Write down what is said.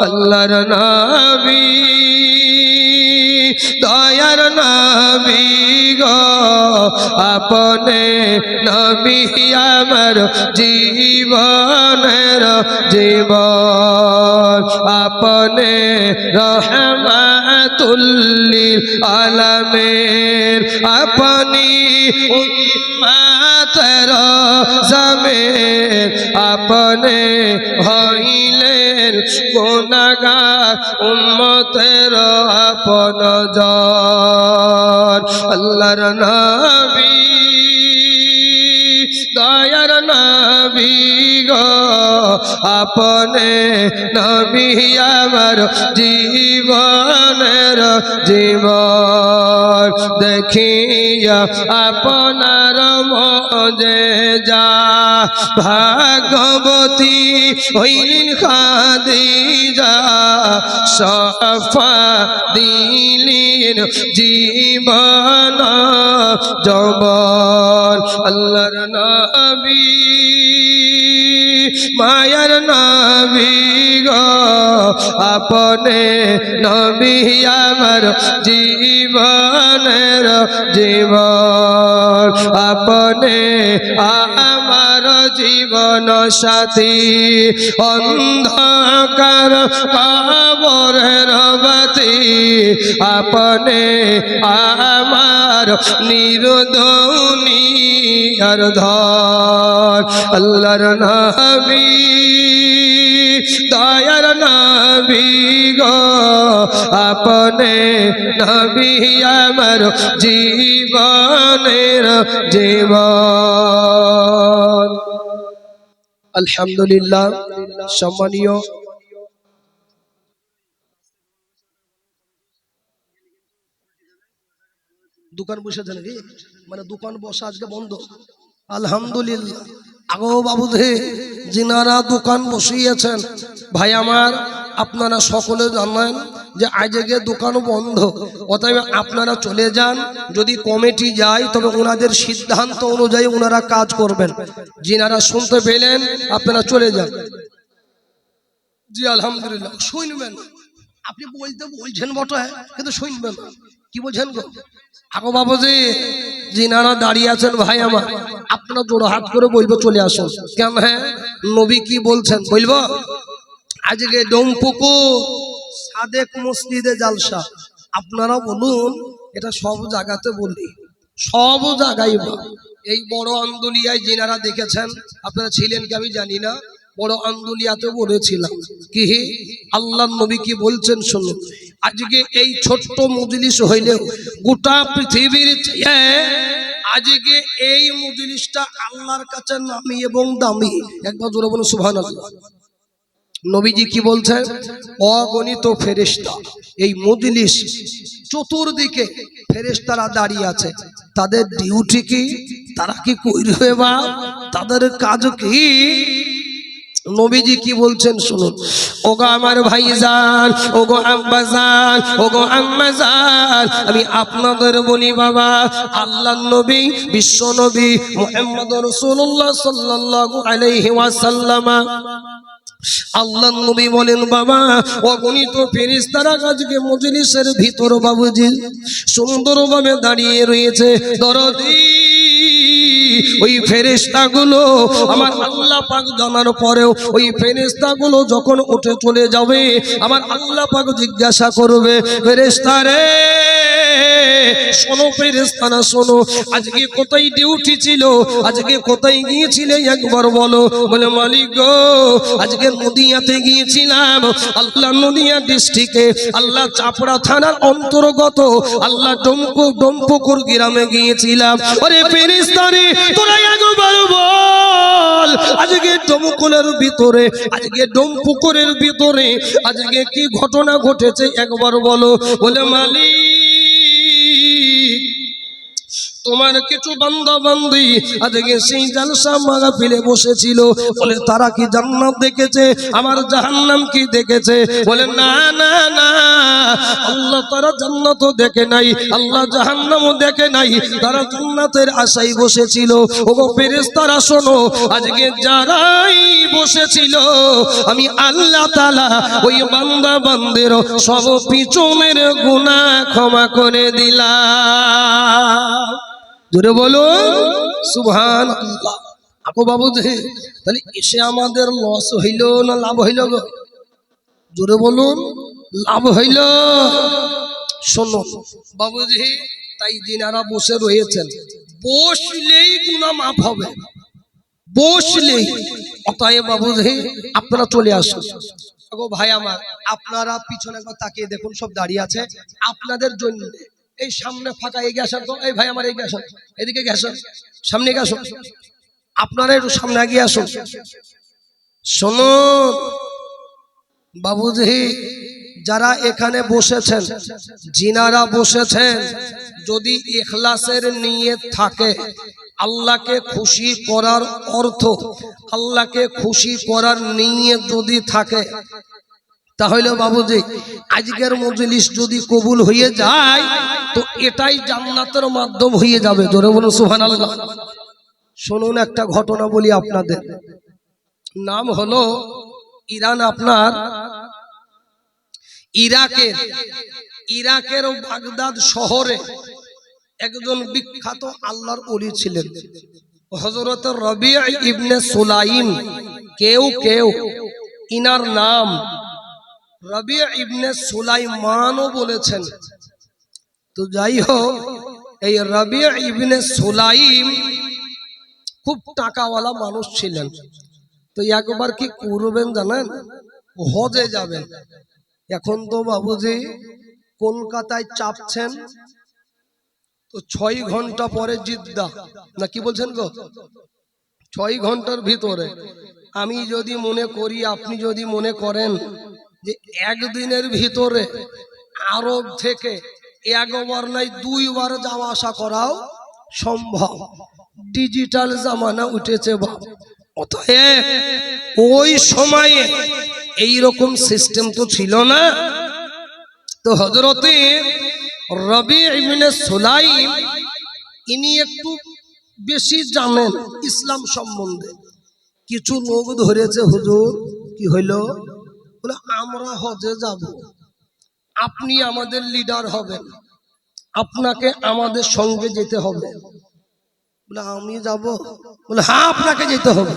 আল্লাহর নবী দয়ার নবী গো আপনে নবী আমার জীবনের জীবন আপনে রহমাতুল লিল আলামিন আপনি উম্মতের জামিন আপনে হইলেন গুনাহগার উম্মতের আপনজন আল্লাহর নবী দয়ার নবী গো আপনে নবী আমার জীবনের জীবন দেখিয়া আপনার মুজিজা ভাগবতী হইলেন খাদিজা সফা দিলেন জীবন যৌবন আল্লাহর নবী মায়ার নবী গো আপনে নবী আমার জীবনের জীবন আপনে আমার জীবন সাথী অন্ধকার কবরের বাতি আপনে আমার নির্দুনিয়ার ধন আল্লাহর নবী দয়ার নবী গো আপনে নবী আমার জীবনের জীবন আলহামদুলিল্লাহ সম্মানীয় দোকান বসেছে নাকি মানে দোকান বসা আজকে বন্ধ আলহামদুলিল্লাহ আগো বাবুদে যিনারা দোকান বসিয়েছেন ভাই আমার আপনারা সকলে জানেন যে আজকে দোকান বন্ধ অতএব আপনারা চলে যান যদি কমিটি যায় তবে ওনাদের সিদ্ধান্ত অনুযায়ী ওনারা কাজ করবেন যিনারা শুনতে পেলেন আপনারা চলে যান জি আলহামদুলিল্লাহ শুনবেন আপনি বলতে বলছেন বটে কিন্তু শুনবেন কি বলছেন গো আগো বাবুজি যিনারা দাঁড়িয়ে আছেন ভাই আমার আপনারা জোড়ো হাত করে বলবো চলে আসুন কেন হ্যাঁ নবী কি বলছেন বলবো আজকে ডোমপুকুর সাদেক মসজিদে জালসা আপনারা বলুন এটা সব জায়গাতে বলি সব জায়গায় এই বড় আন্দোলিয়ায় যিনারা দেখেছেন আপনারা ছিলেন কি আমি জানি না বড় আন্দোলিয়াতে বলেছিলাম কি আল্লাহ নবী কি বলছেন শুনুন আজকে এই ছোট্ট মজলিস হইলেও গোটা পৃথিবীর আজকে এই মজলিসটা আল্লাহর কাছে নামি এবং দামি একবার জোরে বলুন সুবহানাল্লাহ নবীজি কি বলছেন অগণিত ফেরেশতা এই মজলিস চতুর্দিকে ফেরেশতারা দাঁড়িয়ে আছে তাদের ডিউটি কি তারা কি কইবে বা তাদের কাজ কি নবীজি কি বলছেন শুনুন ওগো আমার ভাইজান ওগো আব্বাজান ওগো আম্মাজান আমি আপনাদের বলি বাবা আল্লাহর নবী বিশ্ব নবী মুহাম্মদ রাসূলুল্লাহ সাল্লাল্লাহু আলাইহি ওয়াসাল্লাম আল্লাহর নবী বলেন বাবা অগণিত ফেরেশতারা আজকে মজলিসের ভিতর বাবুজি সুন্দরভাবে দাঁড়িয়ে রয়েছে দরদি ওই ফেরেশতাগুলো আমার আল্লাহ পাক জানার পরেও ওই ফেরেশতাগুলো যখন উঠে চলে যাবে আমার আল্লাহ পাক জিজ্ঞাসা করবে ফেরেশতা রে শোনো ফেরেশতারা শোনো আজকে কোথায় ডিউটি ছিল আজকে কোথায় গিয়েছিলে একবার বলো বলে মালিক গো আজকে নদিয়াতে গিয়েছিলাম আল্লাহ নদিয়া ডিস্ট্রিক্টে আল্লাহ চাপড়া থানার অন্তর্গত আল্লাহ ডোমপুকুর গ্রামে গিয়েছিলাম আরে ফেরেশতা রে তোরা একবার বল আজকে ডোমকুলের ভিতরে আজকে ডোমপুকুরের ভিতরে আজকে কি ঘটনা ঘটেছে একবার বলো বলে মালিক তোমার কিছু বান্দা বান্দি আজকে সেই জালসা মাহফিলে বসেছিল, বলে তারা কি জান্নাত দেখেছে, আমার জাহান্নাম কি দেখেছে? বলে না না না, আল্লাহ তারা জান্নাতও দেখে নাই, আল্লাহ জাহান্নামও দেখে নাই, তারা জান্নাতের আশায় বসেছিল। ওগো ফেরেশতারা শোনো, আজকে যারাই বসেছিল আমি আল্লাহ তাআলা ওই বান্দা বান্দের সব পিছনের গুনাহ ক্ষমা করে দিলাম। জোরে বলুন সুবহানাল্লাহ। আকো বাবুজি, তাহলে এসে আমাদের লস হইল না লাভ হইল গো? জোরে বলুন, লাভ হইল। শোনো বাবুজি, তাই যিনারা বসে রয়েছেন, বসলেই গুনাহ মাফ হবে, বসলেই। অতএব বাবুজি আপনারা চলে আসুন। গো ভাই আমার, আপনারা পিছনে তাকিয়ে দেখুন, সব দাঁড়িয়ে আছে আপনাদের জন্য। এই সামনে ফাঁকা, এগিয়ে আসেন তো। এই ভাই আমার এগিয়ে আসুন, এদিকে আসুন, সামনে এগিয়ে আসুন, আপনারা একটু সামনে এগিয়ে আসুন। শুনুন বাবুজি, যারা এখানে বসেছেন, যিনারা বসেছেন, যদি ইখলাসের নিয়ত থাকে, আল্লাহকে খুশি করার অর্থ, আল্লাহকে খুশি করার নিয়ত যদি থাকে, তাহলে বাবুজি আজকের মজলিস যদি কবুল হয়ে যায় তো এটাই জান্নাতের মাধ্যম হয়ে যাবে। জোরে বলুন সুবহানাল্লাহ। শুনুন একটা ঘটনা বলি আপনাদের। নাম হলো ইরান, আপনার ইরাকের বাগদাদ শহরে একজন বিখ্যাত আল্লাহর ওলি ছিলেন, হযরত রবি ইবনে সুলাইম। কেউ কেউ ইনার নাম রবি ইবনে সুলাইমানও বলেছেন। তো যাই হোক, এই রবি ইবনে সুলাইম খুব টাকাওয়ালা মানুষ ছিলেন। তো একবার কি করবেন জানেন? হজে যাবেন। এখন তো বাবুজি কলকাতায় চাপছেন, তো 6 ঘন্টা পরে জিদ্দা, না কি বলছেন গো? 6 ঘন্টার ভিতরে। আমি যদি মনে করি, আপনি যদি মনে করেন যে একদিনের ভিতরে আরব থেকে একবার নাই 2 বার যাওয়া আসা করাও সম্ভব। ডিজিটাল জামানা উঠেছে বাপ। অতএব ওই সময়ে এইরকম সিস্টেম তো ছিল না। তো হযরতে রবি ইবনে সুলাইম ইনি একটু বেশি জানেন ইসলাম সম্বন্ধে। কিছু লোক ধরেছে, হুজুর কি হইল? বলে আমরা হজে যাব, আপনি আমাদের লিডার হবেন, আপনাকে আমাদের সঙ্গে যেতে হবে। বলে আমি যাব? বলে হ্যাঁ আপনাকে যেতে হবে।